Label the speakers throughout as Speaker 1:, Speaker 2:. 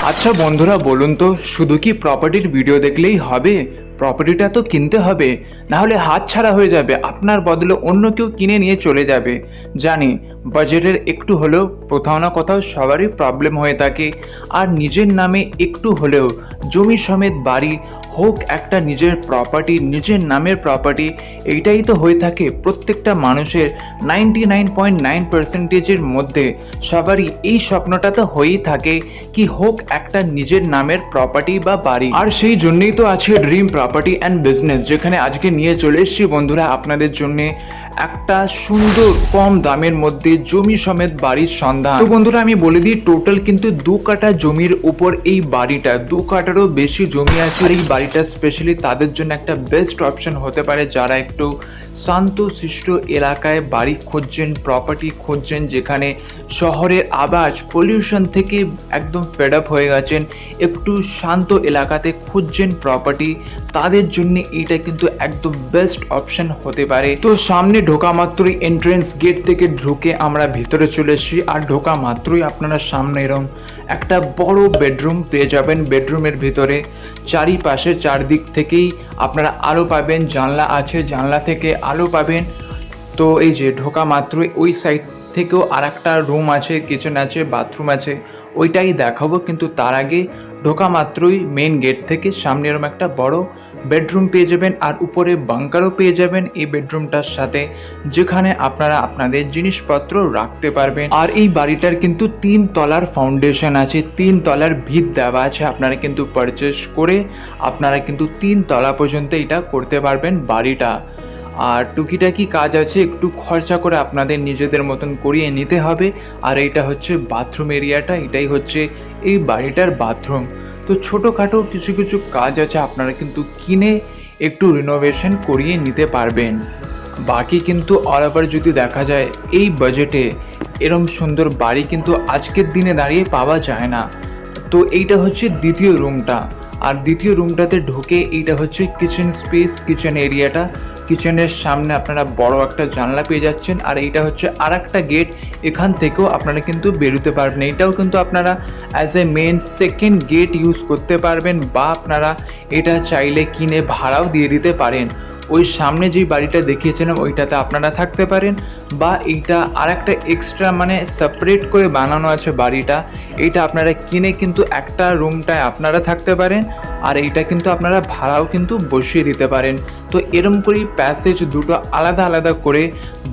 Speaker 1: আচ্ছা বন্ধুরা, বলুন তো শুধু কি প্রপার্টির ভিডিও দেখলেই হবে? প্রপার্টিটা তো কিনতে হবে, না হলে হাতছাড়া হয়ে যাবে, আপনার বদলে অন্য কেউ কিনে নিয়ে চলে যাবে। জানি বাজেটের একটু হলেও কোথাও না কোথাও সবারই প্রবলেম হয়ে থাকে, আর নিজের নামে একটু হলেও জমি সমেত বাড়ি হোক, একটা নিজের প্রপার্টি, নিজের নামের প্রপার্টি, এইটাই তো হয়ে থাকে প্রত্যেকটা মানুষের 99.9%-এর মধ্যে সবারই এই স্বপ্নটা তো হয়েই থাকে কি হোক একটা নিজের নামের প্রপার্টি বা বাড়ি। আর সেই জন্যই তো আছে ড্রিম প্রপার্টি অ্যান্ড বিজনেস, যেখানে আজকে নিয়ে চলে এসেছি বন্ধুরা আপনাদের জন্য একটা সুন্দর কম দামের মধ্যে জমি সমেত বাড়ির সন্ধান। তো বন্ধুরা আমি বলে দিই, টোটাল কিন্তু 2 কাঠা জমির উপর এই বাড়িটা, 2 কাঠারও বেশি জমি আছে। আর এই বাড়িটা স্পেশালি তাদের জন্য একটা বেস্ট অপশন হতে পারে যারা একটু শান্তশিষ্ট এলাকায় বাড়ি খুঁজছেন, প্রপার্টি খুঁজছেন, যেখানে শহরের আওয়াজ পলিউশন থেকে একদম ফেড আপ হয়ে গেছেন, একটু শান্ত এলাকাতে খুঁজছেন প্রপার্টি, তাদের জন্য এইটা কিন্তু একদম বেস্ট অপশন হতে পারে। তো সামনে ঢোকা মাত্রই এন্ট্রেন্স গেট থেকে ঢুকে আমরা ভিতরে চলে এসেছি, আর ঢোকা মাত্রই আপনারা সামনে এরকম একটা বড় বেডরুম পেয়ে যাবেন। বেডরুমের ভিতরে চারিপাশে চারদিক থেকেই আপনারা আলো পাবেন, জানলা আছে, জানলা থেকে আলো পাবেন। তো এই যে ঢোকা মাত্রই ওই সাইড থেকেও আর একটা রুম আছে, কিচেন আছে, বাথরুম আছে, ওইটাই দেখাবো। কিন্তু তার আগে ঢোকা মাত্রই মেন গেট থেকে সামনে এরকম একটা বড় বেডরুম পেয়ে যাবেন, আর উপরে বাংকারও পেয়ে যাবেন এই বেডরুমটার সাথে, যেখানে আপনারা আপনাদের জিনিসপত্র রাখতে পারবেন। আর এই বাড়িটার কিন্তু 3 তলার ফাউন্ডেশন আছে, 3 তলার ভিত দেওয়া আছে। আপনারা কিন্তু পারচেস করে আপনারা কিন্তু 3 তলা পর্যন্ত এটা করতে পারবেন বাড়িটা। আর টুকিটাকি কাজ আছে, একটু খরচা করে আপনাদের নিজেদের মতন করিয়ে নিতে হবে। আর এইটা হচ্ছে বাথরুম এরিয়াটা, এটাই হচ্ছে এই বাড়িটার বাথরুম। তো ছোটোখাটো কিছু কিছু কাজ আছে, আপনারা কিন্তু কিনে একটু রিনোভেশন করিয়ে নিতে পারবেন। বাকি কিন্তু অল ওভার যদি দেখা যায় এই বাজেটে এরম সুন্দর বাড়ি কিন্তু আজকের দিনে দাঁড়িয়ে পাওয়া যায় না। তো এইটা হচ্ছে দ্বিতীয় রুমটা, আর দ্বিতীয় রুমটাতে ঢুকে এইটা হচ্ছে কিচেন স্পেস, কিচেন এরিয়াটা। কিচেনের সামনে আপনারা বড় একটা জানলা পেয়ে যাচ্ছেন, আর এইটা হচ্ছে আর একটা গেট, এখান থেকেও আপনারা কিন্তু বেরোতে পারবেন। এটাও কিন্তু আপনারা as a main second gate use করতে পারবেন, বা আপনারা এটা চাইলে কিনে ভাড়াও দিয়ে দিতে পারেন। ওই সামনে যেই বাড়িটা দেখিয়েছিলাম ওইটাতে আপনারা থাকতে পারেন, বা এইটা আর একটা এক্সট্রা মানে সেপারেট করে বানানো আছে বাড়িটা, এইটা আপনারা কিনে কিন্তু একটা রুমটায় আপনারা থাকতে পারেন, আর এইটা কিন্তু আপনারা ভাড়াও কিন্তু বসিয়ে দিতে পারেন। তো এরম করেই প্যাসেজ দুটো আলাদা আলাদা করে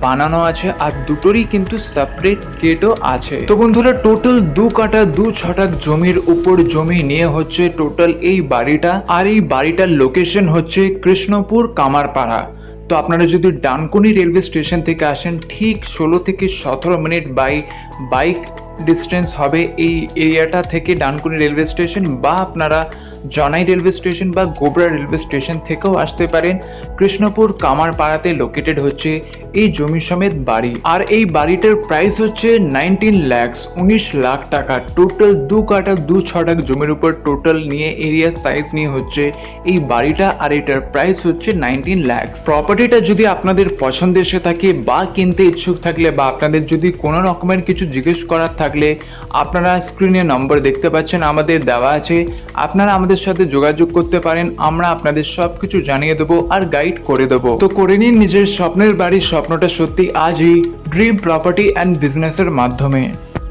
Speaker 1: বানানো আছে, আর দুটোরই কিন্তু সেপারেট গেটও আছে। তো বন্ধুরা টোটাল 2 কাঠা 2 ছটাক জমির উপর জমি নিয়ে হচ্ছে টোটাল এই বাড়িটা। আর এই বাড়িটার লোকেশন হচ্ছে কৃষ্ণপুর কামারপাড়া। তো আপনারা যদি ডানকুনি রেলওয়ে স্টেশন থেকে আসেন, ঠিক 16 থেকে 17 মিনিট বাইক ডিস্টেন্স হবে এই এরিয়াটা থেকে ডানকুনি রেলওয়ে স্টেশন, বা আপনারা জনাই রেলওয়ে স্টেশন বা গোবরা রেলওয়ে স্টেশন থেকেও আসতে পারেন। কৃষ্ণপুর কামারপাড়াতে লোকেটেড হচ্ছে এই জমি সমেত বাড়ি। আর এই বাড়িটার প্রাইস হচ্ছে 19 lakhs, 19 লাখ টাকা। টোটাল 2 কাঠা 2 ছটাক জমির উপর টোটাল নিয়ে এরিয়া সাইজ নিয়ে হচ্ছে এই বাড়িটা, আর এটার প্রাইস হচ্ছে 19 lakhs। প্রপার্টিটা যদি আপনাদের পছন্দ এসে থাকে বা কিনতে ইচ্ছুক থাকলে, বা আপনাদের যদি কোনো রকমের কিছু জিজ্ঞেস করার থাকলে, আপনারা স্ক্রিনে নম্বর দেখতে পাচ্ছেন আমাদের দেওয়া আছে, আপনারা আমাদের সাথে যোগাযোগ করতে পারেন। আমরা আপনাদের সবকিছু জানিয়ে দেবো আর গাইড করে দেবো। তো করে নিন নিজের স্বপ্নের বাড়ির স্বপ্নটা সত্যি আজই ড্রিম প্রপার্টি অ্যান্ড বিজনেসের মাধ্যমে।